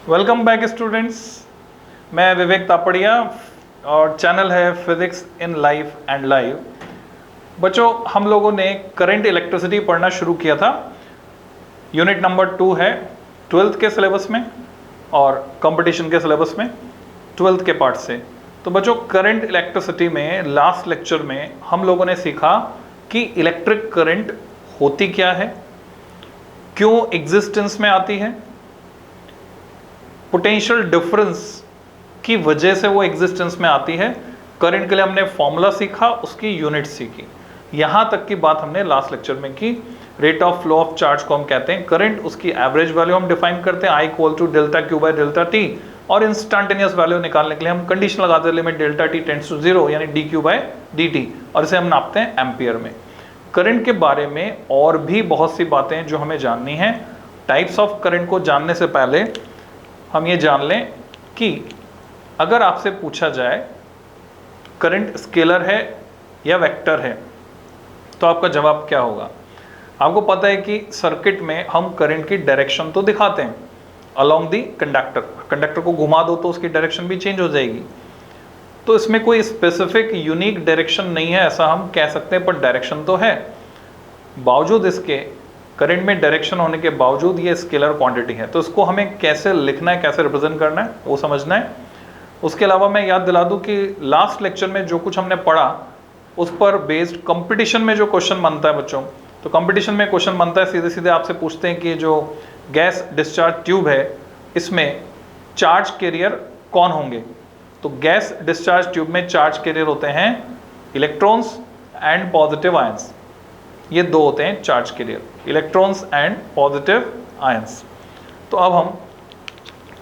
Welcome back students. मैं विवेक तापड़िया और channel है physics in life and live. बच्चों, हम लोगों ने करंट इलेक्ट्रिसिटी पढ़ना शुरू किया था। यूनिट नंबर 2 है 12th के सिलेबस में और कंपटीशन के सिलेबस में 12th के पार्ट से। तो बच्चों, करंट इलेक्ट्रिसिटी में लास्ट लेक्चर में हम लोगों ने सीखा कि इलेक्ट्रिक करंट होती क्या है, क्यों एग्जिस्टेंस में आती है, पोटेंशियल डिफरेंस की वजह से वो एग्जिस्टेंस में आती है। करंट के लिए हमने फॉर्मूला सीखा, उसकी यूनिट सीखी। यहां तक की बात हमने लास्ट लेक्चर में की। Rate of flow of charge को हम कहते हैं करंट, उसकी एवरेज वैल्यू हम डिफाइन करते हैं I equal to delta Q by delta T, और इंस्टेंटेनियस वैल्यू निकालने के लिए हम कंडीशन लगाते हैं limit delta T tends to 0 यानी D Q by D T, और इसे हम नापते हैं एम्पियर में। करंट के बारे में और भी बहुत सी बातें जो हमें जाननी है। टाइप्स ऑफ करंट को जानने से पहले हम ये जान लें कि अगर आपसे पूछा जाए करंट स्केलर है या वेक्टर है तो आपका जवाब क्या होगा। आपको पता है कि सर्किट में हम करंट की डायरेक्शन तो दिखाते हैं अलोंग दी कंडक्टर। कंडक्टर को घुमा दो तो उसकी डायरेक्शन भी चेंज हो जाएगी। तो इसमें कोई स्पेसिफिक यूनिक डायरेक्शन नहीं है ऐसा हम कह सकते हैं, पर डायरेक्शन तो है। बावजूद इसके करंट में डायरेक्शन होने के बावजूद ये स्केलर क्वांटिटी है। तो इसको हमें कैसे लिखना है, कैसे रिप्रेजेंट करना है, वो समझना है। उसके अलावा मैं याद दिला दूं कि लास्ट लेक्चर में जो कुछ हमने पढ़ा उस पर बेस्ड कंपटीशन में जो क्वेश्चन बनता है बच्चों, तो कंपटीशन में क्वेश्चन बनता है सीधे सीधे आपसे पूछते हैं कि जो गैस डिस्चार्ज ट्यूब है इसमें चार्ज कैरियर कौन होंगे। तो गैस डिस्चार्ज ट्यूब में चार्ज कैरियर होते हैं इलेक्ट्रॉन्स एंड पॉजिटिव आयंस। ये दो होते हैं charge carrier, electrons and positive ions. तो अब हम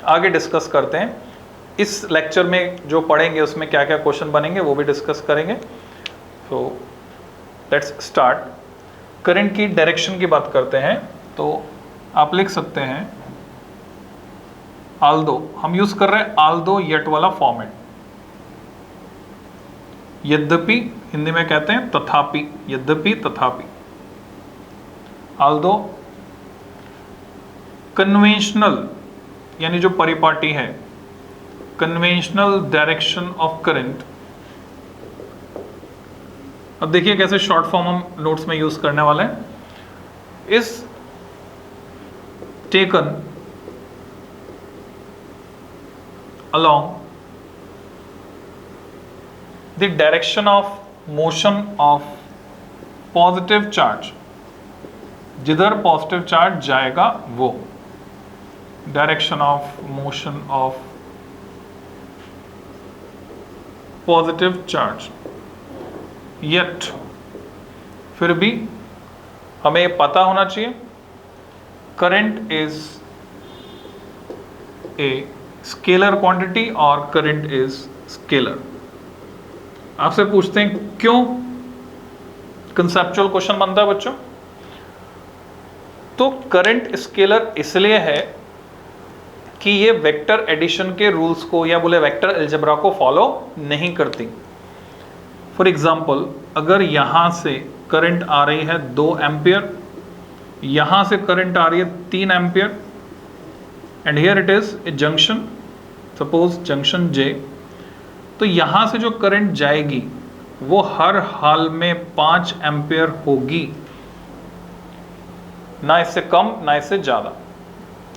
आगे डिस्कस करते हैं। इस लेक्चर में जो पढ़ेंगे उसमें क्या क्या क्वेश्चन बनेंगे वो भी डिस्कस करेंगे। तो लेट्स स्टार्ट। करंट की डायरेक्शन की बात करते हैं तो आप लिख सकते हैं आल्दो, हम यूज कर रहे हैं आल्दो यट वाला फॉर्मेट। यद्यपि हिंदी में कहते हैं तथापि, यद्यपि तथापि। आल्दो कन्वेंशनल यानी जो परिपाटी है, कन्वेंशनल डायरेक्शन ऑफ करंट। अब देखिए कैसे शॉर्ट फॉर्म हम नोट्स में यूज करने वाले हैं। इस taken along the direction of motion of positive charge, जिधर पॉजिटिव चार्ज जाएगा वो direction of motion of positive charge. Yet फिर भी हमें पता होना चाहिए current is a scalar quantity और करंट इज स्केलर। आपसे पूछते हैं क्यों कंसेप्चुअल क्वेश्चन बनता है बच्चों। तो करंट स्केलर इसलिए है कि ये वेक्टर एडिशन के रूल्स को या बोले वेक्टर अलजेब्रा को फॉलो नहीं करती। फॉर एग्जांपल, अगर यहां से करंट आ रही है 2 एम्पियर, यहां से करंट आ रही है 3 ampere, and here it is a junction, suppose junction J, तो यहां से जो करंट जाएगी वो हर हाल में 5 एम्पियर होगी, ना इससे कम ना इससे ज्यादा।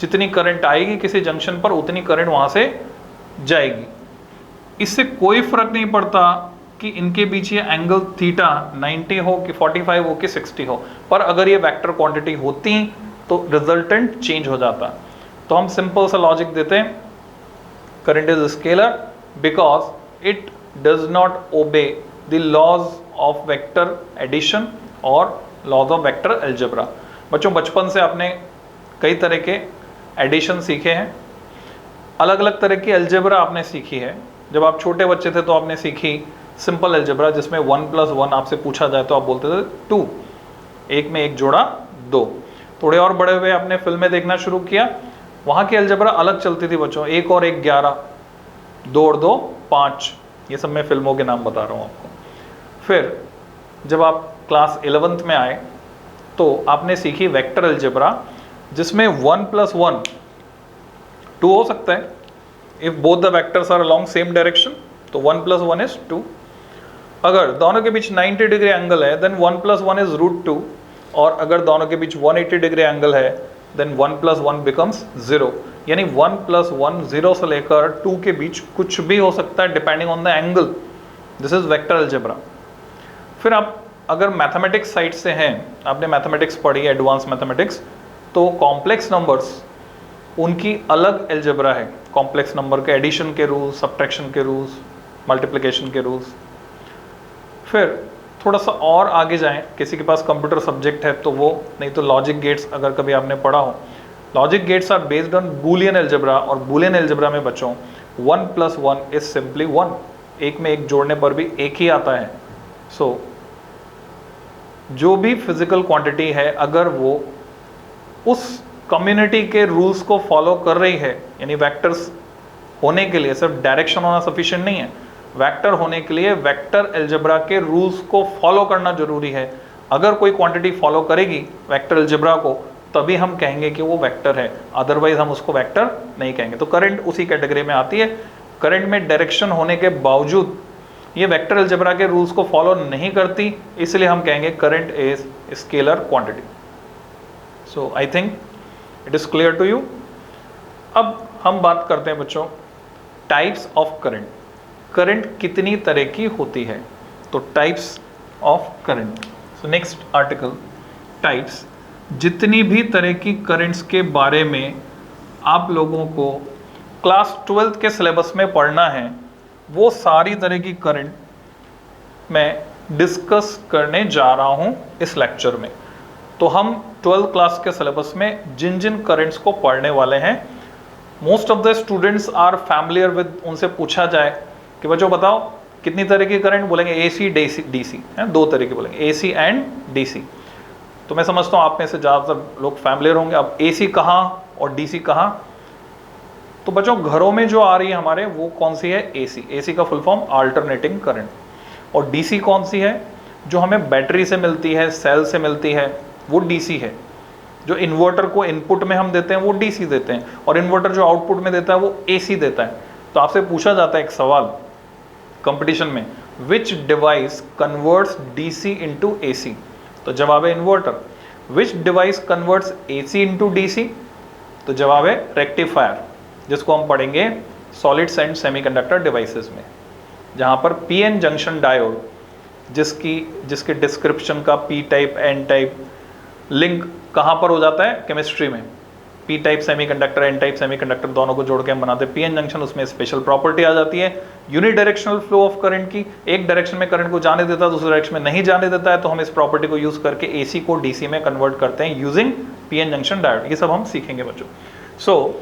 जितनी करंट आएगी किसी जंक्शन पर उतनी करंट वहां से जाएगी। इससे कोई फर्क नहीं पड़ता कि इनके बीच ये एंगल थीटा 90 हो कि 45 हो कि 60 हो, पर अगर ये वेक्टर क्वांटिटी होती तो रिजल्टेंट चेंज हो जाता। तो हम सिंपल सा लॉजिक देते हैं, current is scalar because it does not obey the laws of vector addition और लॉज ऑफ वेक्टर अलजेब्रा। बच्चों, बचपन से आपने कई तरह के एडिशन सीखे हैं, अलग अलग तरह की अलजेब्रा आपने सीखी है। जब आप छोटे बच्चे थे तो आपने सीखी सिंपल अलजेब्रा जिसमें 1 + 1 आपसे पूछा जाए तो आप बोलते थे 2, एक में एक जोड़ा 2। थोड़े और बड़े हुए आपने फिल्में देखना शुरू किया, वहां की अलजेब्रा अलग चलती थी बच्चों, 1 और 1 11, 2 और 2 5। ये सब मैं फिल्मों के नाम बता रहा हूं आपको। फिर जब आप क्लास 11th में आए तो आपने सीखी वेक्टर अलजेब्रा जिसमें 1 + 1 2 हो सकता है if both the vectors are along same direction, तो 1 + 1 इज 2। अगर दोनों के बीच 90 डिग्री एंगल है देन 1 + 1 इज √2, और अगर दोनों के बीच 180 डिग्री एंगल है देन 1 + 1 बिकम्स 0। यानी 1 + 1 0 से लेकर 2 के बीच कुछ भी हो सकता है depending on the angle. This is vector algebra. फिर आप अगर मैथमेटिक्स साइड से हैं, आपने मैथमेटिक्स पढ़ी है, एडवांस मैथमेटिक्स, तो कॉम्प्लेक्स नंबर्स उनकी अलग अलजेब्रा है। कॉम्प्लेक्स नंबर के एडिशन के रूल्स, सब्ट्रैक्शन के रूल्स, मल्टीप्लिकेशन के रूल्स। फिर थोड़ा सा और आगे जाएं, किसी के पास कंप्यूटर सब्जेक्ट है तो वो, नहीं तो लॉजिक गेट्स अगर कभी आपने पढ़ा हो, logic gates are based on Boolean algebra, और बूलियन अलजेब्रा में बच्चों 1 + 1 इज सिंपली 1, एक में एक जोड़ने पर भी एक ही आता है। सो जो भी फिजिकल क्वांटिटी है अगर वो उस कम्युनिटी के रूल्स को फॉलो कर रही है, यानी वेक्टर्स होने के लिए सिर्फ डायरेक्शन होना सफिशिएंट नहीं है, वेक्टर होने के लिए वेक्टर अलजेब्रा के रूल्स को फॉलो करना जरूरी है। अगर कोई क्वांटिटी फॉलो करेगी वेक्टर अलजेब्रा को तभी हम कहेंगे कि वो वेक्टर है, अदरवाइज हम उसको वेक्टर नहीं कहेंगे। तो करंट उसी कैटेगरी में आती है। करंट में डायरेक्शन होने के बावजूद ये वेक्टर अलजेब्रा के रूल्स को फॉलो नहीं करती, इसलिए हम कहेंगे current is scalar quantity. So I think it is clear to you. अब हम बात करते हैं बच्चों टाइप्स ऑफ करंट। करंट कितनी तरह की होती है, तो types of current. So next article, types. जितनी भी तरह की करंट्स के बारे में आप लोगों को क्लास 12th के सिलेबस में पढ़ना है, वो सारी तरह की करंट मैं डिस्कस करने जा रहा हूँ इस लेक्चर में। तो हम 12th क्लास के सिलेबस में जिन जिन करंट्स को पढ़ने वाले हैं, most of the students are familiar with, उनसे पूछा जाए कि बच्चों बताओ कितनी तरह की करंट, बोलेंगे एसी डीसी है, 2 तरह की बोलेंगे, एसी एंड डीसी। तो मैं समझता हूँ आप में से ज़्यादातर लोग फैमिलियर होंगे। अब एसी कहाँ और डीसी कहाँ, तो बच्चों घरों में जो आ रही है हमारे वो कौन सी है, एसी। एसी का फुल फॉर्म अल्टरनेटिंग करंट। और डीसी कौन सी है, जो हमें बैटरी से मिलती है, सेल से मिलती है, वो डीसी है। जो इन्वर्टर को इनपुट में हम देते हैं वो डीसी देते हैं, और इन्वर्टर जो आउटपुट में देता है वो एसी देता है। तो आपसे पूछा जाता है एक सवाल कंपटीशन में, विच device converts DC into AC, तो जवाब है इन्वर्टर। विच device converts AC into DC, तो जवाब है रेक्टिफायर, जिसको हम पढ़ेंगे सॉलिड्स एंड सेमीकंडक्टर डिवाइसेस में, जहां पर पीएन जंक्शन डायोड, जिसके डिस्क्रिप्शन का P type N type link कहां पर हो जाता है, केमिस्ट्री में। P type semiconductor, N type semiconductor दोनों को जोड़ के हम बनाते हैं पीएन जंक्शन। उसमें स्पेशल प्रॉपर्टी आ जाती है यूनिडायरेक्शनल फ्लो ऑफ करंट की, एक डायरेक्शन में करंट को जाने देता है, दूसरे डायरेक्शन में नहीं जाने देता है, तो हम इस प्रॉपर्टी को यूज करके एसी को डीसी में कन्वर्ट करते हैं यूजिंग पीएन जंक्शन डायोड। ये सब हम सीखेंगे बच्चों। सो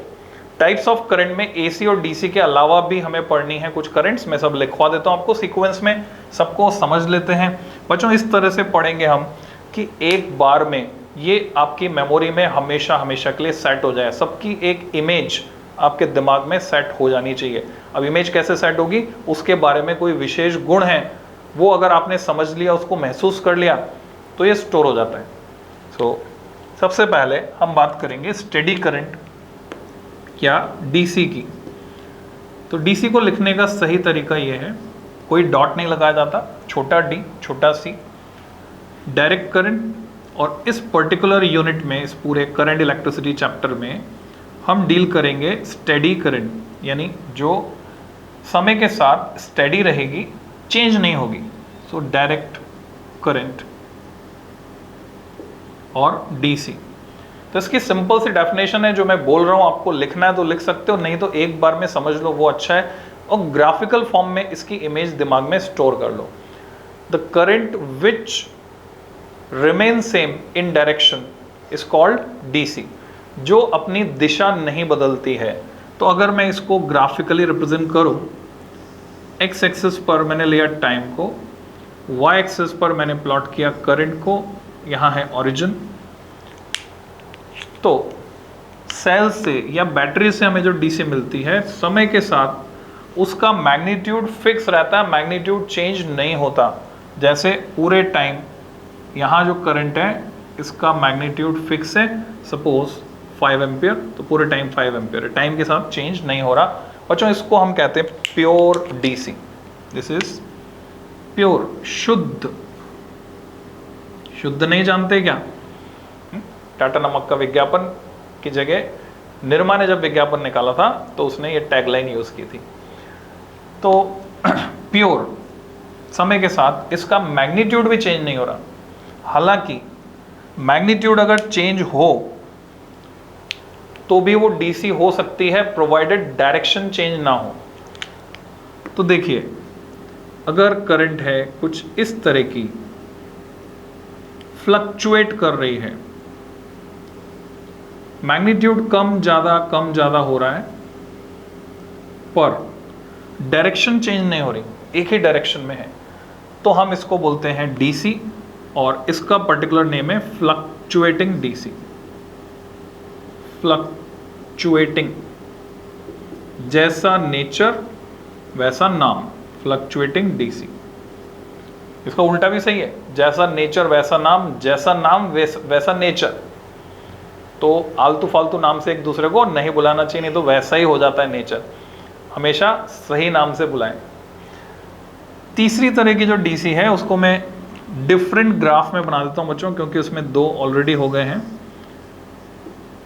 टाइप्स ऑफ करंट में एसी और डीसी के अलावा भी हमें पढ़नी है कुछ करंट्स। मैं सब लिखवा देता हूं आपको सीक्वेंस में, सबको समझ लेते हैं बच्चों। इस तरह से पढ़ेंगे हम कि एक बार में ये आपकी मेमोरी में हमेशा हमेशा के लिए सेट हो जाए, सबकी एक इमेज आपके दिमाग में सेट हो जानी चाहिए। अब इमेज कैसे सेट होगी, उसके बारे में कोई विशेष गुण है, वो अगर आपने समझ लिया, उसको महसूस कर लिया, तो ये स्टोर हो जाता है। सो सबसे पहले हम बात करेंगे स्टेडी करंट या डीसी की। तो डीसी को लिखने का सही तरीका ये है, कोई डॉट नहीं लगाया जाता, छोटा डी छोटा सी, डायरेक्ट करंट। और इस पर्टिकुलर यूनिट में, इस पूरे करंट इलेक्ट्रिसिटी चैप्टर में हम डील करेंगे स्टेडी करंट, यानी जो समय के साथ स्टेडी रहेगी, चेंज नहीं होगी। सो डायरेक्ट करंट और डीसी। तो इसकी सिंपल सी डेफिनेशन है, जो मैं बोल रहा हूं आपको लिखना है तो लिख सकते हो, नहीं तो एक बार में समझ लो वो अच्छा है, और ग्राफिकल फॉर्म में इसकी इमेज दिमाग में स्टोर कर लो। The current which remain same in direction is called DC, जो अपनी दिशा नहीं बदलती है। तो अगर मैं इसको ग्राफिकली रिप्रेजेंट करूं, एक्स एक्सिस पर मैंने लिया टाइम को, वाई एक्सिस पर मैंने प्लॉट किया करंट को, यहां है ओरिजिन। तो सेल से या बैटरी से हमें जो डीसी मिलती है, समय के साथ उसका मैग्नीट्यूड फिक्स रहता है, मैग्नीट्यूड चेंज नहीं होता। जैसे पूरे टाइम यहाँ जो करंट है इसका मैग्नीट्यूड फिक्स है, सपोज 5 एम्पियर, तो पूरे टाइम 5 एम्पियर है, टाइम के साथ चेंज नहीं हो रहा बच्चों। इसको हम कहते हैं pure DC. This is pure, शुद्ध। शुद्ध नहीं जानते क्या? टाटा नमक का विज्ञापन की जगह निरमा ने जब विज्ञापन निकाला था तो उसने ये टैगलाइन यूज की थी। तो प्योर, समय के साथ इसका मैग्नीट्यूड भी चेंज नहीं हो रहा। हालांकि मैग्नीट्यूड अगर चेंज हो तो भी वो डीसी हो सकती है, प्रोवाइडेड डायरेक्शन चेंज ना हो। तो देखिए, अगर करंट है कुछ इस तरह की, फ्लक्चुएट कर रही है, मैग्नीट्यूड कम ज्यादा हो रहा है, पर डायरेक्शन चेंज नहीं हो रही, एक ही डायरेक्शन में है, तो हम इसको बोलते हैं डीसी, और इसका पर्टिकुलर नेम है फ्लक्चुएटिंग डीसी। फ्लक्चुएटिंग, जैसा नेचर वैसा नाम, फ्लक्चुएटिंग डीसी। इसका उल्टा भी सही है, जैसा नेचर वैसा नाम, जैसा नाम वैसा नेचर। तो आलतू फालतू नाम से एक दूसरे को नहीं बुलाना चाहिए, नहीं तो वैसा ही हो जाता है नेचर। हमेशा सही नाम से बुलाएं। तीसरी तरह की जो डीसी है उसको मैं डिफरेंट ग्राफ में बना देता हूं बच्चों, क्योंकि उसमें 2 ऑलरेडी हो गए हैं।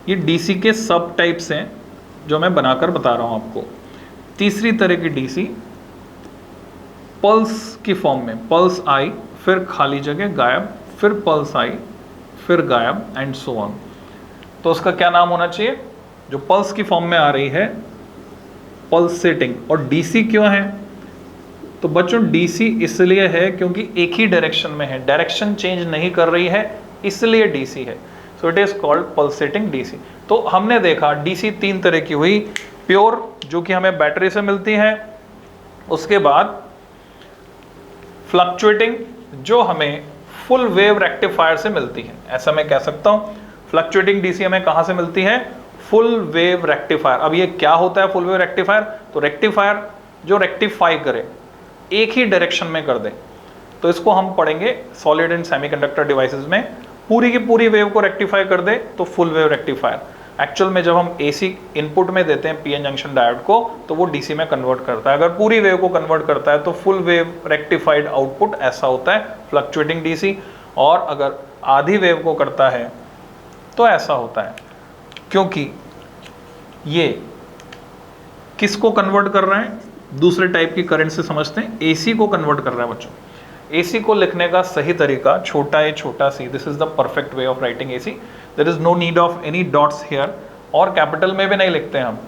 ये डीसी के सब टाइप्स हैं जो मैं बनाकर बता रहा हूं आपको। तीसरी तरह की डीसी पल्स की फॉर्म में, पल्स आई, फिर खाली जगह गायब, फिर पल्स आई, फिर गायब, एंड सो ऑन। तो उसका क्या नाम होना चाहिए? जो पल्स की फॉर्म में आ रही है, पल्सेटिंग। और डीसी क्यों है? तो बच्चों डीसी इसलिए है क्योंकि एक ही डायरेक्शन में है, डायरेक्शन चेंज नहीं कर रही है, इसलिए डीसी है। So it is called pulsating DC. तो हमने देखा डीसी 3 तरह की हुई। प्योर, जो कि हमें बैटरी से मिलती है, उसके बाद फ्लक्चुएटिंग, जो हमें फुल वेव रेक्टिफायर से मिलती है। ऐसा मैं कह सकता हूं, फ्लक्चुएटिंग डीसी हमें कहां से मिलती है? Full wave rectifier. अब ये क्या होता है फुल वेव रेक्टिफायर? तो रेक्टिफायर जो रेक्टिफाई करे, एक ही डायरेक्शन में कर दे। तो इसको हम पढ़ेंगे सॉलिड एंड सेमीकंडक्टर डिवाइसेस में। पूरी की पूरी वेव को रेक्टिफाई कर दे तो फुल वेव रेक्टिफायर। एक्चुअल में जब हम एसी इनपुट में देते हैं पीएन जंक्शन डायोड को, तो वो डीसी में कन्वर्ट करता है। अगर पूरी वेव को कन्वर्ट करता है तो फुल वेव रेक्टिफाइड आउटपुट ऐसा होता है, फ्लक्चुएटिंग डीसी। और अगर आधी वेव को करता है तो ऐसा होता है। क्योंकि ये किसको कन्वर्ट कर रहा है? दूसरे टाइप की करंट से समझते हैं, एसी को कन्वर्ट कर रहा है बच्चों। एसी को लिखने का सही तरीका छोटा ए छोटा c, this is the perfect way of writing AC. There is no need of any dots here, और कैपिटल में भी नहीं लिखते हैं हम।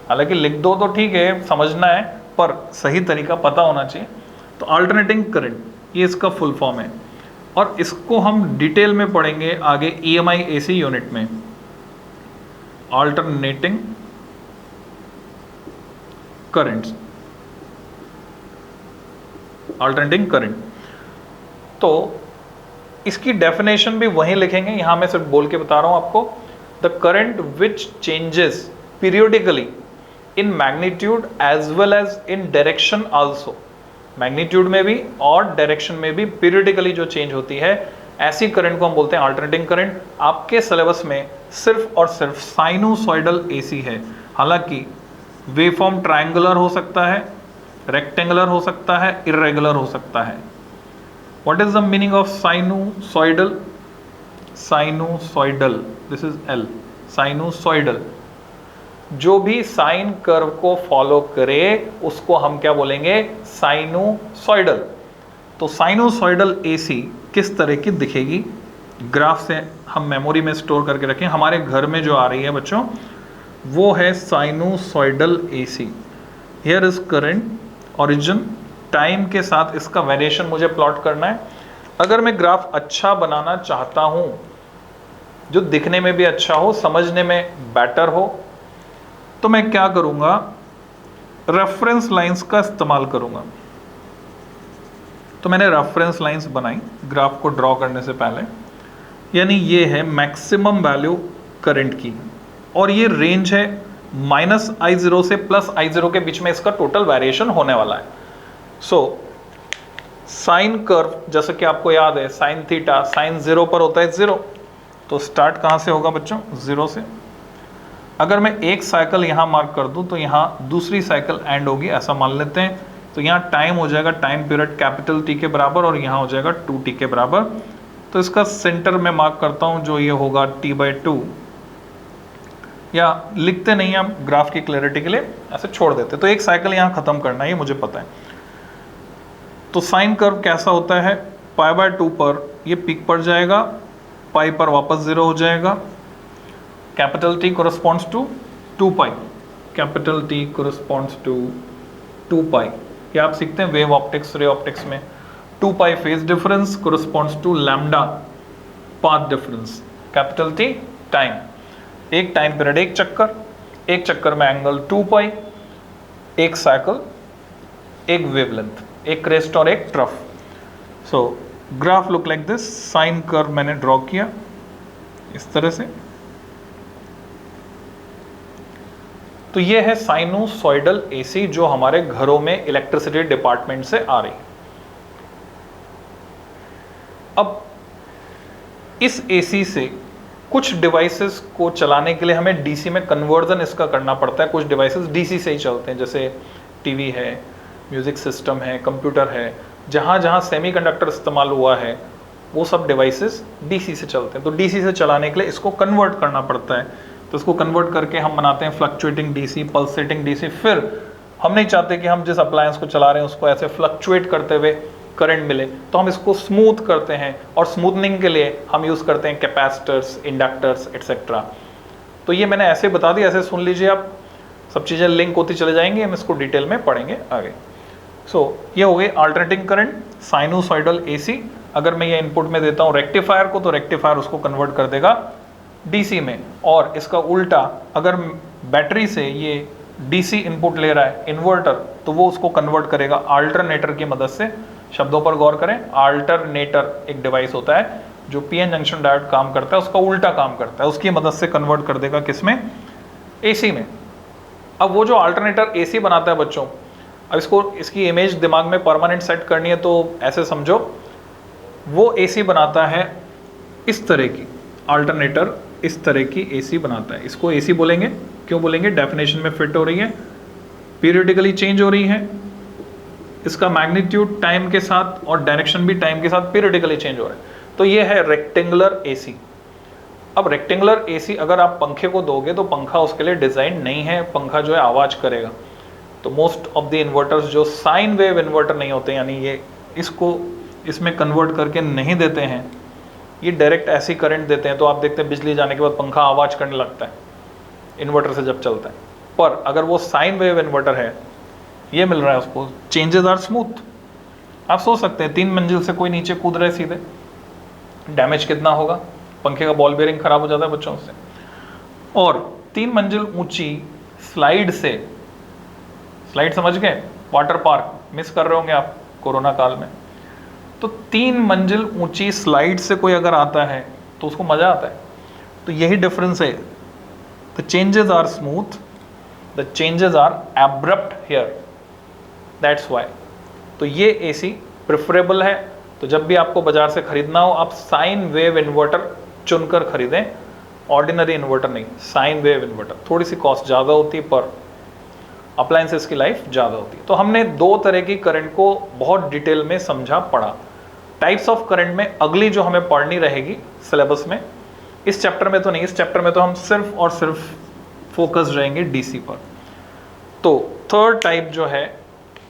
हालांकि लिख दो तो ठीक है, समझना है, पर सही तरीका पता होना चाहिए। तो अल्टरनेटिंग करंट, ये इसका फुल फॉर्म है, और इसको हम डिटेल में पढ़ेंगे आगे EMI AC यूनिट में। Alternating currents, alternating current. तो इसकी डेफिनेशन भी वहीं लिखेंगे, यहां मैं सिर्फ बोल के बता रहा हूं आपको। The current which changes periodically in magnitude as well as in direction also. Magnitude में भी और डायरेक्शन में भी पीरियोडिकली जो चेंज होती है, ऐसी करंट को हम बोलते हैं अल्टरनेटिंग करंट। आपके सिलेबस में सिर्फ और सिर्फ साइनोसॉइडल एसी है। हालांकि वेवफॉर्म ट्रायंगुलर हो सकता है, रेक्टेंगुलर हो सकता है, इर्रेगुलर हो सकता है। What is the meaning of sinusoidal? Sinusoidal, this is L, sinusoidal. जो भी साइन कर्व को फॉलो करे उसको हम क्या बोलेंगे? साइनोसॉइडल। तो साइनोसॉइडल एसी किस तरह की दिखेगी? ग्राफ से हम मेमोरी में स्टोर करके रखें। हमारे घर में जो आ रही है बच्चों, वो है sinusoidal AC. Here is current origin, time के साथ इसका वेरिएशन मुझे प्लॉट करना है। अगर मैं ग्राफ अच्छा बनाना चाहता हूं, जो दिखने में भी अच्छा हो, समझने में बेटर हो, तो मैं क्या करूंगा? रेफरेंस लाइंस का इस्तेमाल करूंगा। तो मैंने रेफरेंस लाइंस बनाई ग्राफ को ड्रॉ करने से पहले, यानी ये है मैक्सिमम वैल्यू करंट की, और ये रेंज है -I0 से +I0 के बीच में इसका टोटल वेरिएशन होने वाला है। सो साइन कर्व, जैसे कि आपको याद है साइन थीटा साइन 0 पर होता है 0, तो स्टार्ट कहाँ से होगा बच्चों? 0 से। अगर मैं एक साइकिल यहाँ मार्क कर दूं तो यहाँ दूसरी साइकिल एंड होगी, ऐसा मान लेते हैं। तो यहाँ टाइम हो जाएगा, टाइम पीरियड कैपिटल टी के बराबर, और यहाँ हो जाएगा 2t के बराबर। तो इसका सेंटर में मार्क करता हूँ, जो ये होगा t/2, या लिखते नहीं हम ग्राफ की क्लैरिटी के लिए, ऐसे छोड़ देते। तो एक साइकिल यहाँ खत्म करना है, ये मुझे पता है। तो साइन कर्व कैसा होता है, π/2 पर ये पीक पर जाएगा, पाई पर वापस 0 हो जाएगा। Capital T corresponds to 2π, capital T corresponds to 2π। ये आप सीखते हैं वेव ऑप्टिक्स, रे ऑप्टिक्स में। 2π phase difference corresponds to lambda path difference, capital T time. एक टाइम पीरियड, एक चक्कर में एंगल 2π, एक साइकिल, एक वेवलेंथ, एक क्रेस्ट और एक trough. So graph look like this. Sine curve मैंने ड्रॉ किया इस तरह से। तो ये है साइनोसॉइडल एसी जो हमारे घरों में इलेक्ट्रिसिटी डिपार्टमेंट से आ रही है। अब इस एसी से कुछ डिवाइसेस को चलाने के लिए हमें डीसी में कन्वर्जन इसका करना पड़ता है। कुछ डिवाइसेस डीसी से ही चलते हैं, जैसे टीवी है, म्यूजिक सिस्टम है, कंप्यूटर है। जहाँ जहाँ सेमीकंडक्टर इस्तेमाल हुआ है वो सब डिवाइसेस डीसी से चलते हैं। तो डीसी से चलाने के लिए इसको कन्वर्ट करना पड़ता है। तो इसको कन्वर्ट करके हम बनाते हैं फ्लक्चुएटिंग डीसी, पल्सेटिंग डीसी। फिर हम नहीं चाहते कि हम जिस अप्लायंस को चला रहे हैं उसको ऐसे फ्लक्चुएट करते हुए करंट मिले, तो हम इसको स्मूथ करते हैं, और स्मूथनिंग के लिए हम यूज़ करते हैं कैपेसिटर्स, इंडक्टर्स एट्सेट्रा। तो ये मैंने ऐसे बता दिया, ऐसे सुन लीजिए आप, सब चीज़ें लिंक होती चले जाएंगी, हम इसको डिटेल में पढ़ेंगे आगे। सो ये हो गई अल्टरनेटिंग करंट, साइनोसॉइडल एसी। अगर मैं ये इनपुट में देता हूँ रेक्टिफायर को, तो रेक्टिफायर उसको कन्वर्ट कर देगा डीसी में। और इसका उल्टा, अगर बैटरी से ये डीसी इनपुट ले रहा है इन्वर्टर, तो वो उसको कन्वर्ट करेगा अल्टरनेटर की मदद से। शब्दों पर गौर करें, अल्टरनेटर एक डिवाइस होता है जो पीएन जंक्शन डायोड काम करता है, उसका उल्टा काम करता है, उसकी मदद से कन्वर्ट कर देगा किसमें, एसी में। अब वो जो अल्टरनेटर एसी बनाता है बच्चों, अब इसकी इमेज दिमाग में परमानेंट सेट करनी है, तो ऐसे समझो, वो एसी बनाता है इस तरह की, अल्टरनेटर इस तरह की एसी बनाता है। इसको एसी बोलेंगे, क्यों बोलेंगे, डेफिनेशन में फिट हो रही है, पीरियडिकली चेंज हो रही है, इसका मैग्नीट्यूड टाइम के साथ और डायरेक्शन भी टाइम के साथ पीरियडिकली चेंज हो रहा है। तो ये है रेक्टेंगुलर एसी। अब रेक्टेंगुलर एसी अगर आप पंखे को दोगे तो पंखा उसके लिए डिज़ाइन नहीं है, पंखा जो है आवाज़ करेगा। तो मोस्ट ऑफ द इन्वर्टर्स जो साइन वेव इन्वर्टर नहीं होते, यानी ये इसको इसमें कन्वर्ट करके नहीं देते हैं, ये डायरेक्ट ऐसी करंट देते हैं, तो आप देखते हैं बिजली जाने के बाद पंखा आवाज़ करने लगता है इन्वर्टर से जब चलता है। पर अगर वो साइन वेव इन्वर्टर है, ये मिल रहा है उसको, चेंजेस आर स्मूथ। आप सोच सकते हैं 3 मंजिल से कोई नीचे कूद रहे सीधे, डैमेज कितना होगा, पंखे का बॉल बेयरिंग खराब हो जाता है बच्चों से। और 3 मंजिल ऊंची स्लाइड से, स्लाइड समझ गए, वाटर पार्क मिस कर रहे होंगे आप कोरोना काल में, तो 3 मंजिल ऊंची स्लाइड से कोई अगर आता है तो उसको मजा आता है। तो यही डिफरेंस है, the changes are smooth, the changes are abrupt here, that's why. तो ये एसी प्रेफरेबल है। तो जब भी आपको बाजार से खरीदना हो, आप साइन वेव इन्वर्टर चुनकर खरीदें, ऑर्डिनरी इन्वर्टर नहीं, साइन वेव इन्वर्टर। थोड़ी सी कॉस्ट ज़्यादा होती है पर अप्लायंसेस की लाइफ ज़्यादा होती है। तो हमने 2 तरह की करंट को बहुत डिटेल में समझा, पढ़ा। टाइप्स ऑफ करंट में अगली जो हमें पढ़नी रहेगी सिलेबस में, इस चैप्टर में तो नहीं, इस चैप्टर में तो हम सिर्फ और सिर्फ फोकस रहेंगे डीसी पर। तो थर्ड टाइप जो है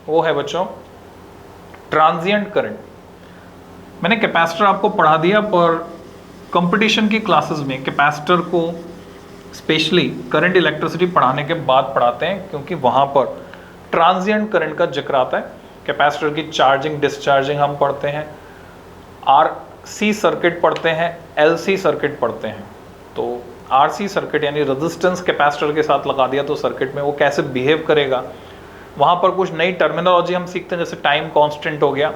वो है बच्चों ट्रांजिएंट करंट। मैंने कैपेसिटर आपको पढ़ा दिया, पर कंपटीशन की क्लासेस में कैपेसिटर को स्पेशली करंट इलेक्ट्रिसिटी पढ़ाने के बाद पढ़ाते हैं, क्योंकि वहाँ पर ट्रांजिएंट करंट का जिक्र आता है। कैपेसिटर की चार्जिंग डिस्चार्जिंग हम पढ़ते हैं, आरसी सर्किट पढ़ते हैं, एलसी सर्किट पढ़ते हैं। तो आरसी सर्किट यानी रेजिस्टेंस कैपेसिटर के साथ लगा दिया तो सर्किट में वो कैसे बिहेव करेगा, वहाँ पर कुछ नई टर्मिनोलॉजी हम सीखते हैं, जैसे टाइम कांस्टेंट हो गया,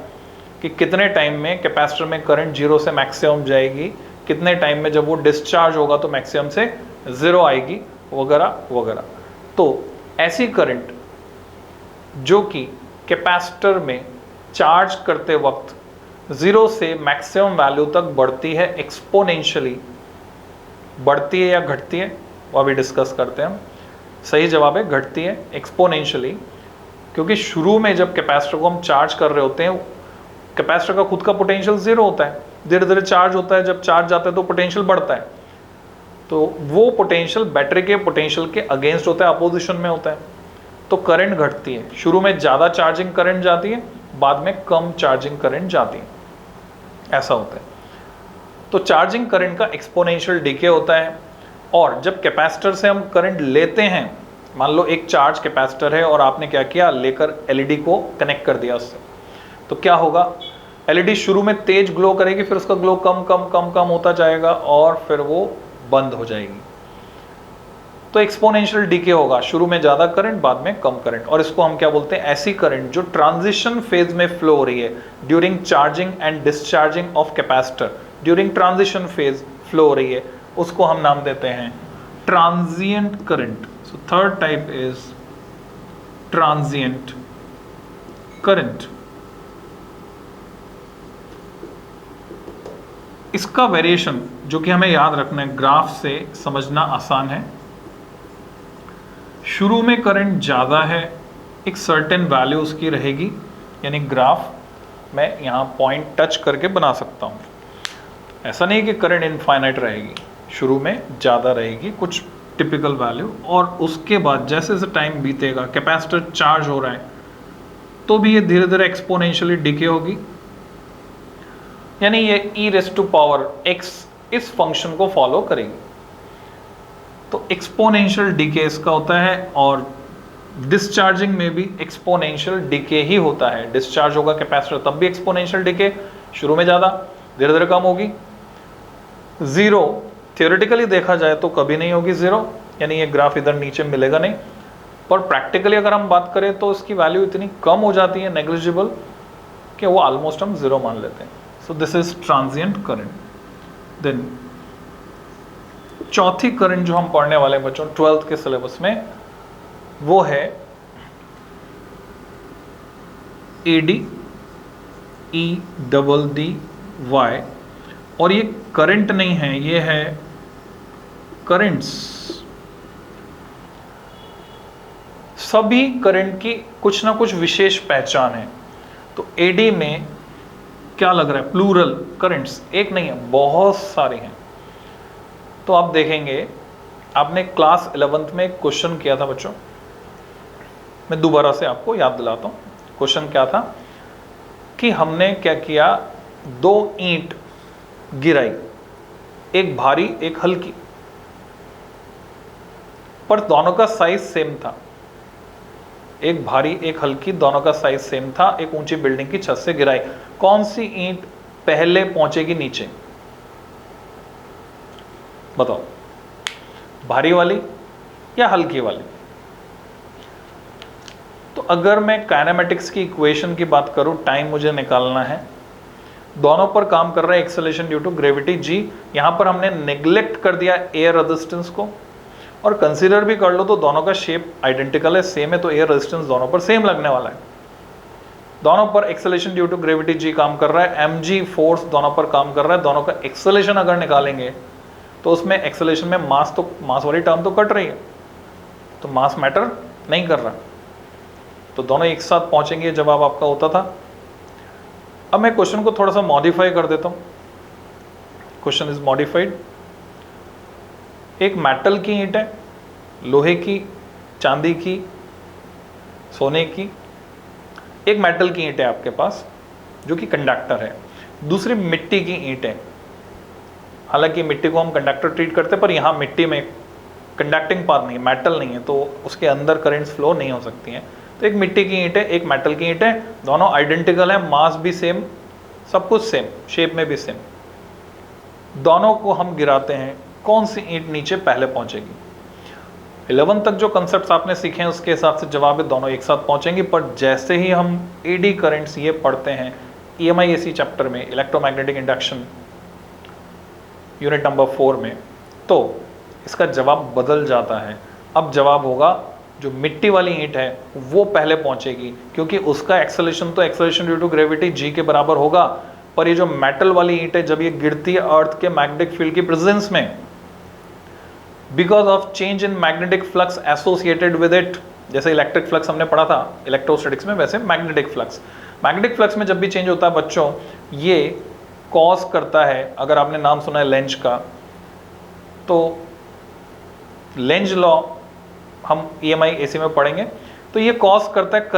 कि कितने टाइम में कैपेसिटर में करंट 0 से मैक्सिमम जाएगी, कितने टाइम में जब वो डिस्चार्ज होगा तो मैक्सिमम से 0 आएगी, वगैरह वगैरह। तो ऐसी करंट जो कि कैपेसिटर में चार्ज करते वक्त 0 से मैक्सिमम वैल्यू तक बढ़ती है, एक्सपोनेंशियली बढ़ती है या घटती है, वो अभी डिस्कस करते हैं हम। सही जवाब है घटती है एक्सपोनेंशियली, क्योंकि शुरू में जब कैपेसिटर को हम चार्ज कर रहे होते हैं, कैपेसिटर का खुद का पोटेंशियल जीरो होता है, धीरे धीरे चार्ज होता है, जब चार्ज जाता है तो पोटेंशियल बढ़ता है, तो वो पोटेंशियल बैटरी के पोटेंशियल के अगेंस्ट होता है, अपोजिशन में होता है, तो करंट घटती है। शुरू में ज़्यादा चार्जिंग करंट जाती है, बाद में कम चार्जिंग करंट जाती है, ऐसा होता है। तो चार्जिंग करंट का एक्सपोनेंशियल डिके होता है। और जब कैपेसिटर से हम करंट लेते हैं, मान लो एक चार्ज कैपेसिटर है और आपने क्या किया, लेकर एलईडी को कनेक्ट कर दिया उससे, तो क्या होगा, एलईडी शुरू में तेज ग्लो करेगी, फिर उसका ग्लो कम कम कम कम होता जाएगा और फिर वो बंद हो जाएगी। तो एक्सपोनेंशियल डीके होगा, शुरू में ज्यादा करंट, बाद में कम करंट। और इसको हम क्या बोलते हैं, ऐसी करंट जो ट्रांजिशन फेज में फ्लो हो रही है during charging and discharging of capacitor, during transition phase flow हो रही है, उसको हम नाम देते हैं transient current. So third type is transient current. इसका वेरिएशन जो कि हमें याद रखना है, ग्राफ से समझना आसान है। शुरू में करंट ज़्यादा है, एक सर्टेन वैल्यू उसकी रहेगी, यानी ग्राफ मैं यहाँ पॉइंट टच करके बना सकता हूँ। ऐसा नहीं कि करंट इनफाइनाइट रहेगी, शुरू में ज़्यादा रहेगी कुछ टिपिकल वैल्यू, और उसके बाद जैसे जैसे टाइम बीतेगा, कैपेसिटर चार्ज हो रहा है, तो भी ये धीरे धीरे एक्सपोनेंशियली डिके होगी, यानी ये e⁻x इस फंक्शन को फॉलो करेगी। तो एक्सपोनेंशियल डिके इसका होता है, और डिस्चार्जिंग में भी एक्सपोनेंशियल डिके ही होता है। डिस्चार्ज होगा कैपेसिटर तब भी एक्सपोनेंशियल डिके, शुरू में ज़्यादा, धीरे धीरे कम होगी। ज़ीरो थियोरेटिकली देखा जाए तो कभी नहीं होगी ज़ीरो, यानी ये ग्राफ इधर नीचे मिलेगा नहीं, पर प्रैक्टिकली अगर हम बात करें तो इसकी वैल्यू इतनी कम हो जाती है, नेग्लिजिबल, कि वो ऑलमोस्ट हम ज़ीरो मान लेते हैं। So this is transient current. Then चौथी करंट जो हम पढ़ने वाले हैं बच्चों 12th के सिलेबस में, वो है AD EDDY, और ये करंट नहीं है, ये है करंट्स। सभी करंट की कुछ ना कुछ विशेष पहचान है। तो AD में क्या लग रहा है, प्लूरल करंट्स, एक नहीं है, बहुत सारे हैं। तो आप देखेंगे, आपने क्लास 11th में एक क्वेश्चन किया था बच्चों, मैं दोबारा से आपको याद दिलाता हूँ। क्वेश्चन क्या था कि हमने क्या किया, दो ईंट गिराई, एक भारी एक हल्की, पर दोनों का साइज सेम था। एक भारी एक हल्की, दोनों का साइज सेम था, एक ऊंची बिल्डिंग की छत से गिराई। कौन सी ईंट पहले पहुंचेगी नीचे, बताओ, भारी वाली या हल्की वाली? तो अगर मैं काइनेमेटिक्स की इक्वेशन की बात करूं, टाइम मुझे निकालना है, दोनों पर काम कर रहा है acceleration due to gravity g। यहां पर हमने नेग्लेक्ट कर दिया एयर रेजिस्टेंस को, और कंसीडर भी कर लो तो दोनों का शेप आइडेंटिकल है, सेम है, तो एयर रेजिस्टेंस दोनों पर सेम लगने वाला है। दोनों पर acceleration due to gravity g काम कर रहा है, mg फोर्स दोनों पर काम कर रहा है। दोनों का एक्सेलरेशन अगर निकालेंगे तो उसमें एक्सेलरेशन में मास वाली टर्म तो कट रही है, तो मास मैटर नहीं कर रहा, तो दोनों एक साथ पहुंचेंगे, जवाब आपका होता था। अब मैं क्वेश्चन को थोड़ा सा मॉडिफाई कर देता हूं। Question is modified. एक मेटल की ईंट है, लोहे की, चांदी की, सोने की। एक मेटल की ईंट है आपके पास जो कि कंडक्टर है, दूसरी मिट्टी की ईंट है। हालांकि मिट्टी को हम कंडक्टर ट्रीट करते हैं, पर यहाँ मिट्टी में कंडक्टिंग पार्ट नहीं है, मेटल नहीं है, तो उसके अंदर करंट्स फ्लो नहीं हो सकती हैं। तो एक मिट्टी की ईंट है, एक मेटल की ईंट है, दोनों आइडेंटिकल है, मास भी सेम, सब कुछ सेम, शेप में भी सेम। दोनों को हम गिराते हैं, कौन सी ईंट नीचे पहले पहुंचेगी? 11 तक जो कंसेप्ट्स आपने सीखे हैं उसके हिसाब से जवाब है दोनों एक साथ पहुंचेंगी। पर जैसे ही हम एडी करंट्स ये पढ़ते हैं EMIAC चैप्टर में, इलेक्ट्रोमैग्नेटिक इंडक्शन यूनिट नंबर 4 में, तो इसका जवाब बदल जाता है। अब जवाब होगा जो मिट्टी वाली ईंट है वो पहले पहुंचेगी, क्योंकि उसका एक्सेलरेशन तो acceleration due to gravity g के बराबर होगा। पर ये जो मेटल वाली ईंट है, जब ये गिरती है अर्थ के मैग्नेटिक फील्ड की प्रेजेंस में, because of change in magnetic flux associated with it. जैसे इलेक्ट्रिक फ्लक्स हमने पढ़ा था इलेक्ट्रोस्टैटिक्स में, वैसे मैग्नेटिक फ्लक्स में जब भी चेंज होता है बच्चों, ये कॉज करता है, अगर आपने नाम सुना है लेंज का, तो लेंज लॉ हम EMI AC में पढ़ेंगे, तो ये कॉज करता है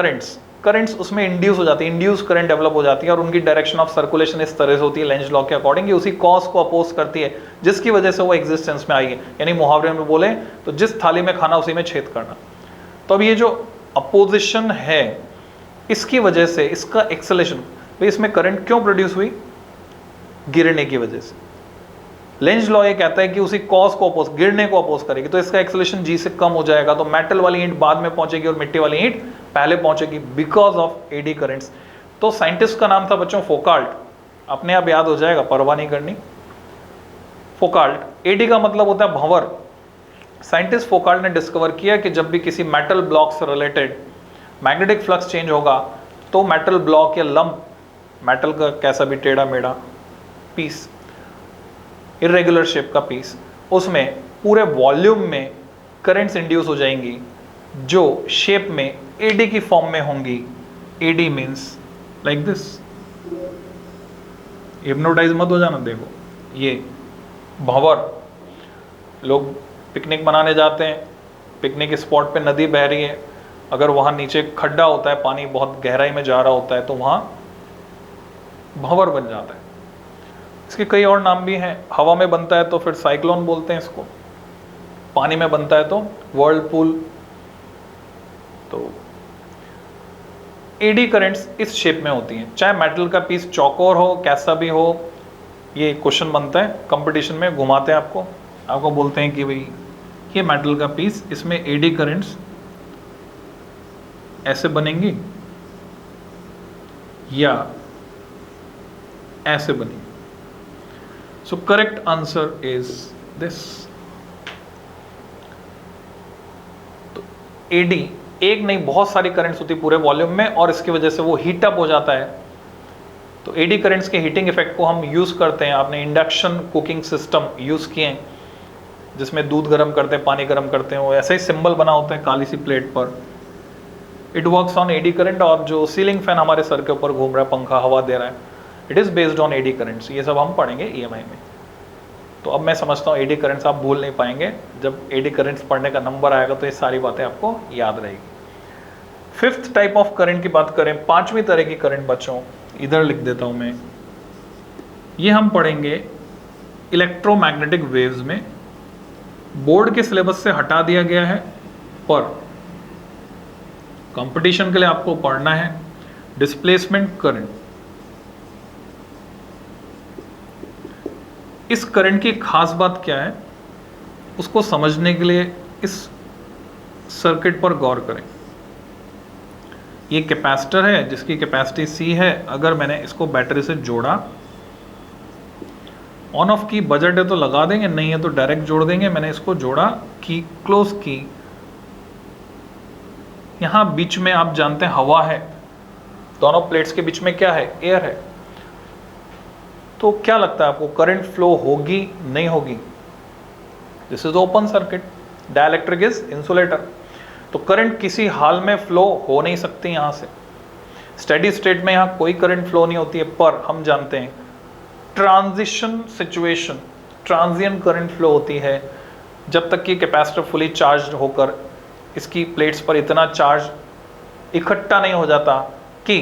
करंट्स उसमें इंड्यूस हो जाती है, इंड्यूस करंट डेवलप हो जाती है, और उनकी डायरेक्शन ऑफ सर्कुलेशन इस तरह से होती है लेंज लॉ के अकॉर्डिंग, उसी कॉज को अपोज करती है, जिसकी वजह से वो एग्जिस्टेंस में आई है। यानी मुहावरे में बोले तो जिस थाली में खाना उसी में छेद करना। तो अब ये जो अपोजिशन है, इसकी वजह से इसका एक्सेलेरेशन, भाई इसमें करंट क्यों प्रोड्यूस हुई? गिरने की वजह से। लेंज लॉ ये कहता है कि उसी कॉज को अपोज, गिरने को अपोज करेगी, तो इसका एक्सेलेरेशन जी से कम हो जाएगा, तो मेटल वाली ईंट बाद में पहुंचेगी और मिट्टी वाली ईंट पहले पहुंचेगी, बिकॉज ऑफ एडी करंट्स। तो साइंटिस्ट का नाम था बच्चों फोकाल्ट, अपने आप याद हो जाएगा, परवाह नहीं करनी। फोकाल्ट, एडी का मतलब होता है भंवर। साइंटिस्ट फोकाल्ट ने डिस्कवर किया कि जब भी किसी मेटल ब्लॉक से रिलेटेड मैग्नेटिक फ्लक्स चेंज होगा, तो मेटल ब्लॉक या लंप, मेटल का कैसा भी टेढ़ा मेढ़ा पीस, इरेगुलर शेप का पीस, उसमें पूरे वॉल्यूम में करंट्स इंड्यूस हो जाएंगी जो शेप में एडी की फॉर्म में होंगी। AD means like this. Hypnotise मत हो जाना, देखो ये भंवर। लोग पिकनिक मनाने जाते हैं, पिकनिक स्पॉट पे नदी बह रही है, अगर वहाँ नीचे खड्डा होता है, पानी बहुत गहराई में जा रहा होता है, तो वहाँ भंवर बन जाता है। इसके कई और नाम भी हैं। हवा में बनता है तो फिर साइक्लोन बोलते हैं इसको, पानी में बनता है तो वर्लपूल। तो एडी करंट्स इस शेप में होती हैं, चाहे मेटल का पीस चौकोर हो, कैसा भी हो। ये क्वेश्चन बनता है कंपटीशन में, घुमाते हैं आपको बोलते हैं कि भाई ये मेटल का पीस, इसमें एडी करंट्स ऐसे बनेंगी या ऐसे बनेंगी। So correct answer is this. तो एडी एक नहीं, बहुत सारी करंट्स होती पूरे वॉल्यूम में, और इसकी वजह से वो हीट अप हो जाता है। तो एडी करंट्स के हीटिंग इफेक्ट को हम यूज करते हैं। आपने इंडक्शन कुकिंग सिस्टम यूज किए हैं, जिसमें दूध गर्म करते हैं, पानी गर्म करते हैं, वो ऐसा ही सिंबल बना होता है काली सी प्लेट पर। It works on eddy current. और जो सीलिंग फैन हमारे सर के ऊपर घूम रहा है, पंखा हवा दे रहा है, it is based on eddy currents. ये सब हम पढ़ेंगे EMI में। तो अब मैं समझता हूँ एडी करंट्स आप भूल नहीं पाएंगे, जब एडी करंट्स पढ़ने का नंबर आएगा तो ये सारी बातें आपको याद रहेगी। फिफ्थ टाइप ऑफ करंट की बात करें, पांचवी तरह की करंट बच्चों, इधर लिख देता हूं मैं, ये हम पढ़ेंगे इलेक्ट्रोमैग्नेटिक वेव्स में। बोर्ड के सिलेबस से हटा दिया गया है, पर कंपटीशन के लिए आपको पढ़ना है। डिस्प्लेसमेंट करंट, इस करंट की खास बात क्या है, उसको समझने के लिए इस सर्किट पर गौर करें। ये कैपेसिटर है जिसकी कैपेसिटी C है। अगर मैंने इसको बैटरी से जोड़ा, ऑन ऑफ की बजट है तो लगा देंगे, नहीं है तो डायरेक्ट जोड़ देंगे। मैंने इसको जोड़ा, की क्लोज की, यहां बीच में आप जानते हैं हवा है, दोनों प्लेट्स के बीच में क्या है, एयर है। तो क्या लगता है आपको, करंट फ्लो होगी नहीं होगी? This is open circuit, dielectric is insulator, तो करंट किसी हाल में फ्लो हो नहीं सकती यहां से। स्टेडी स्टेट में यहां कोई करंट फ्लो नहीं होती है, पर हम जानते हैं transition situation, transient current flow होती है, जब तक कि कैपेसिटर फुली चार्ज होकर इसकी प्लेट्स पर इतना चार्ज इकट्ठा नहीं हो जाता कि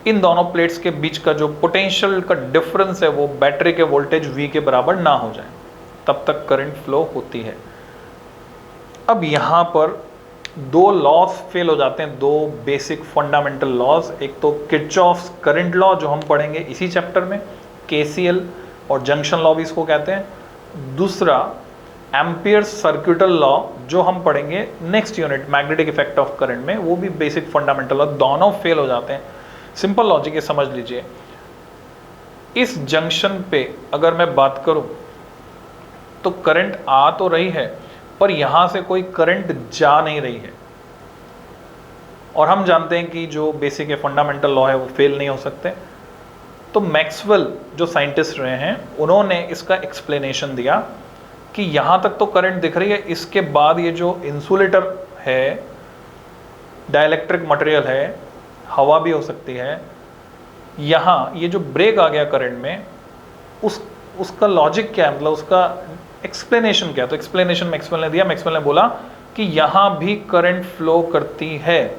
इन दोनों प्लेट्स के बीच का जो पोटेंशियल का डिफरेंस है वो बैटरी के वोल्टेज V के बराबर ना हो जाए, तब तक करंट फ्लो होती है। अब यहाँ पर दो लॉज फेल हो जाते हैं, दो बेसिक फंडामेंटल लॉज। एक तो किरचॉफ्स करंट लॉ जो हम पढ़ेंगे इसी चैप्टर में, KCL और जंक्शन लॉ भी इसको कहते हैं। दूसरा एम्पियर्स सर्क्यूटल लॉ जो हम पढ़ेंगे next unit magnetic effect of current में, वो भी बेसिक फंडामेंटल लॉ, दोनों फेल हो जाते हैं। सिंपल लॉजिक ये समझ लीजिए, इस जंक्शन पे अगर मैं बात करूं तो करंट आ तो रही है, पर यहां से कोई करंट जा नहीं रही है। और हम जानते हैं कि जो बेसिक फंडामेंटल लॉ है वो फेल नहीं हो सकते। तो मैक्सवेल जो साइंटिस्ट रहे हैं, उन्होंने इसका एक्सप्लेनेशन दिया कि यहाँ तक तो करंट दिख रही है, इसके बाद ये जो इंसुलेटर है, डाइलेक्ट्रिक मटेरियल है, हवा भी हो सकती है, यहाँ ये जो ब्रेक आ गया करंट में, उसका लॉजिक क्या है, मतलब उसका एक्सप्लेनेशन क्या है? तो एक्सप्लेनेशन मैक्सवेल ने दिया। मैक्सवेल ने बोला कि यहाँ भी करंट फ्लो करती है,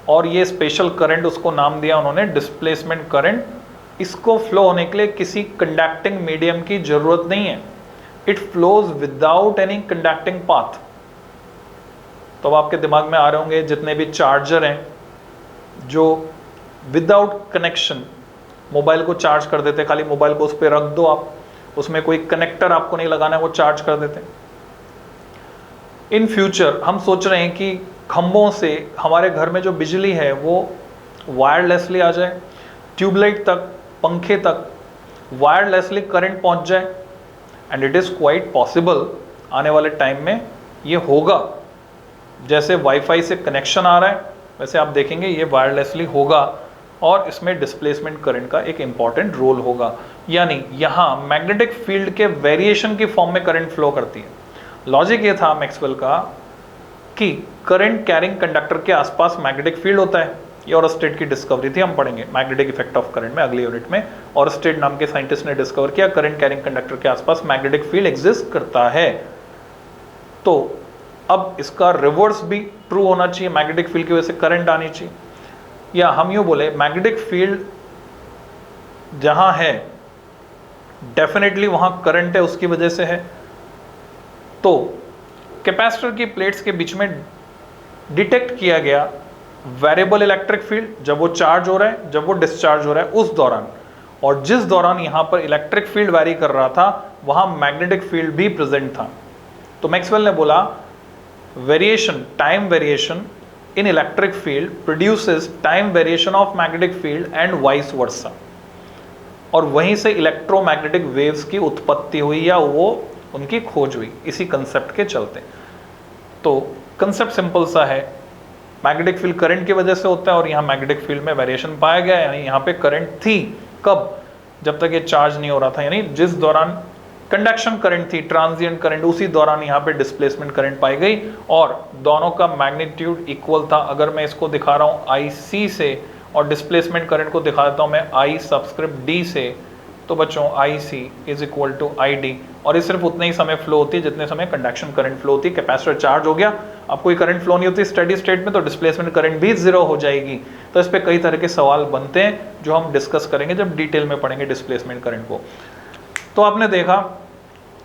और ये स्पेशल करंट उसको नाम दिया उन्होंने डिस्प्लेसमेंट करंट। इसको फ्लो होने के लिए किसी कंडक्टिंग मीडियम की जरूरत नहीं है, it flows without any conducting path. तो अब आपके दिमाग में आ रहे होंगे जितने भी चार्जर हैं जो विदाउट कनेक्शन मोबाइल को चार्ज कर देते, खाली मोबाइल को उस पर रख दो आप, उसमें कोई कनेक्टर आपको नहीं लगाना है, वो चार्ज कर देते। इन फ्यूचर हम सोच रहे हैं कि खंभों से हमारे घर में जो बिजली है वो वायरलेसली आ जाए, ट्यूबलाइट तक, पंखे तक वायरलेसली करंट पहुंच जाए, and it is quite possible. आने वाले टाइम में ये होगा। जैसे वाईफाई से कनेक्शन आ रहा है वैसे आप देखेंगे ये वायरलेसली होगा, और इसमें डिस्प्लेसमेंट करंट का एक इंपॉर्टेंट रोल होगा। यानी यहाँ मैग्नेटिक फील्ड के वेरिएशन की फॉर्म में करंट फ्लो करती है। लॉजिक ये था मैक्सवेल का कि करंट कैरिंग कंडक्टर के आसपास मैग्नेटिक फील्ड होता है। ये ऑरस्टेड की डिस्कवरी थी, हम पढ़ेंगे मैग्नेटिक इफेक्ट ऑफ करंट में अगली यूनिट में। ऑरस्टेड नाम के साइंटिस्ट ने डिस्कवर किया करंट कैरिंग कंडक्टर के आसपास मैग्नेटिक फील्ड एग्जिस्ट करता है। तो अब इसका रिवर्स भी ट्रू होना चाहिए, मैग्नेटिक फील्ड की वजह से करंट आनी चाहिए। या हम यूं बोले मैग्नेटिक फील्ड जहां है डेफिनेटली वहां करंट है, उसकी वजह से है। तो कैपेसिटर की प्लेट्स के बीच में डिटेक्ट किया गया वेरिएबल इलेक्ट्रिक फील्ड जब वो चार्ज हो रहा है, जब वो डिस्चार्ज हो रहा है उस दौरान, और जिस दौरान यहां पर इलेक्ट्रिक फील्ड वैरी कर रहा था वहां मैग्नेटिक फील्ड भी प्रेजेंट था। तो मैक्सवेल ने बोला variation, time variation in electric field produces time variation of magnetic field and vice versa, और वहीं से इलेक्ट्रोमैग्नेटिक वेव्स की उत्पत्ति हुई या वो उनकी खोज हुई इसी कंसेप्ट के चलते। तो कंसेप्ट सिंपल सा है, मैग्नेटिक फील्ड करंट की वजह से होता है, और यहाँ मैग्नेटिक फील्ड में वेरिएशन पाया गया, यानी यहाँ पे करंट थी। कब? जब तक ये चार्ज नहीं हो रहा था, यानी जिस दौरान कंडक्शन करंट थी, ट्रांजिएंट करंट, उसी दौरान यहाँ पे डिस्प्लेसमेंट करंट पाई गई, और दोनों का मैग्नीट्यूड इक्वल था। अगर मैं इसको दिखा रहा हूँ IC से और डिस्प्लेसमेंट करंट को दिखा देता हूँ मैं I सबस्क्रिप्ट D से, तो बच्चों IC is equal to ID, और ये सिर्फ उतने ही समय फ्लो होती है जितने समय कंडक्शन करंट फ्लो होती है। कैपेसिटर चार्ज हो गया, अब कोई करंट फ्लो नहीं होती स्टेडी स्टेट में, तो डिस्प्लेसमेंट करंट भी जीरो हो जाएगी। तो इस पर कई तरह के सवाल बनते हैं जो हम डिस्कस करेंगे जब डिटेल में पढ़ेंगे डिस्प्लेसमेंट करंट को। तो आपने देखा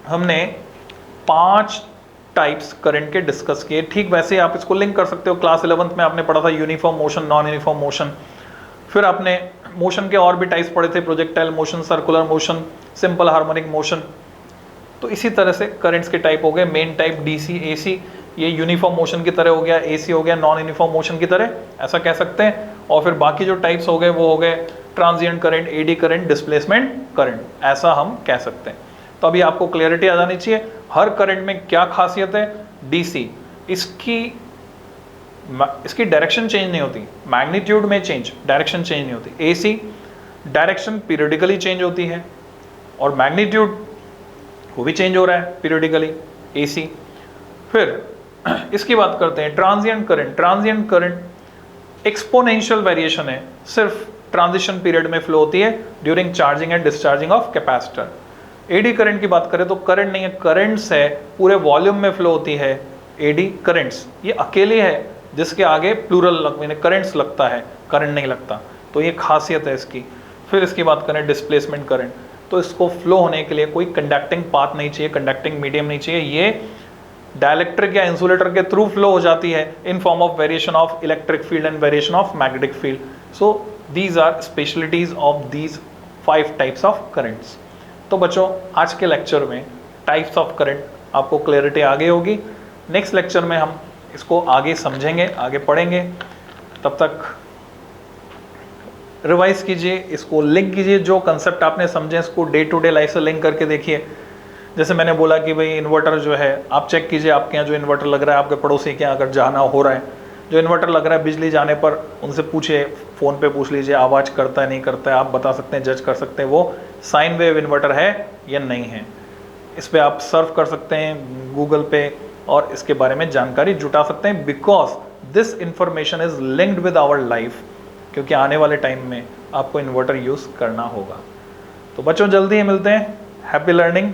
हमने 5 टाइप्स करंट के डिस्कस किए। ठीक वैसे आप इसको लिंक कर सकते हो, क्लास 11th में आपने पढ़ा था uniform motion, non uniform motion. फिर आपने मोशन के और भी टाइप्स पढ़े थे, projectile motion, circular motion, simple harmonic motion. तो इसी तरह से करंट्स के टाइप हो गए, मेन टाइप DC AC, ये यूनिफॉर्म मोशन की तरह हो गया, AC हो गया नॉन यूनिफॉर्म मोशन की तरह, ऐसा कह सकते हैं। और फिर बाकी जो टाइप्स हो गए वो हो गए transient current, AD current, displacement current, ऐसा हम कह सकते हैं। तो अभी आपको क्लियरिटी आ जानी चाहिए हर करंट में क्या खासियत है। DC इसकी डायरेक्शन चेंज नहीं होती, मैग्नीट्यूड में चेंज, डायरेक्शन चेंज नहीं होती। AC डायरेक्शन पीरियडिकली चेंज होती है, और मैग्नीट्यूड वो भी चेंज हो रहा है पीरियडिकली AC। फिर इसकी बात करते हैं transient current. Transient current exponential variation है, सिर्फ ट्रांजिशन पीरियड में फ्लो होती है during charging and discharging of capacitor. AD current की बात करें तो करंट नहीं है, करंट्स है, पूरे वॉल्यूम में फ्लो होती है AD करंट्स। ये अकेले है जिसके आगे प्लूरल करंट्स लगता है, करंट नहीं लगता, तो ये खासियत है इसकी। फिर इसकी बात करें डिस्प्लेसमेंट करंट, तो इसको फ्लो होने के लिए कोई कंडक्टिंग पाथ नहीं चाहिए, कंडक्टिंग मीडियम नहीं चाहिए, ये डाइलेक्ट्रिक या इंसुलेटर के थ्रू फ्लो हो जाती है in form of variation of electric field and variation of magnetic field. So these are specialities of these 5 types of currents. तो बच्चों आज के लेक्चर में टाइप्स ऑफ करंट आपको क्लैरिटी आ गई होगी। नेक्स्ट लेक्चर में हम इसको आगे समझेंगे, आगे पढ़ेंगे। तब तक रिवाइज कीजिए, इसको लिंक कीजिए, जो कंसेप्ट आपने समझे इसको डे टू डे लाइफ से लिंक करके देखिए। जैसे मैंने बोला कि भाई इन्वर्टर जो है आप चेक कीजिए, आपके यहाँ जो इन्वर्टर लग रहा है, आपके पड़ोसी के यहाँ अगर जाना हो रहा है, जो इन्वर्टर लग रहा है बिजली जाने पर उनसे पूछिए, फ़ोन पे पूछ लीजिए आवाज़ करता है नहीं करता है, आप बता सकते हैं, जज कर सकते हैं वो साइन वेव इन्वर्टर है या नहीं है। इस पे आप सर्फ कर सकते हैं गूगल पे और इसके बारे में जानकारी जुटा सकते हैं, because this information is linked with our life, क्योंकि आने वाले टाइम में आपको इन्वर्टर यूज़ करना होगा। तो बच्चों जल्दी ही मिलते हैं, हैप्पी लर्निंग।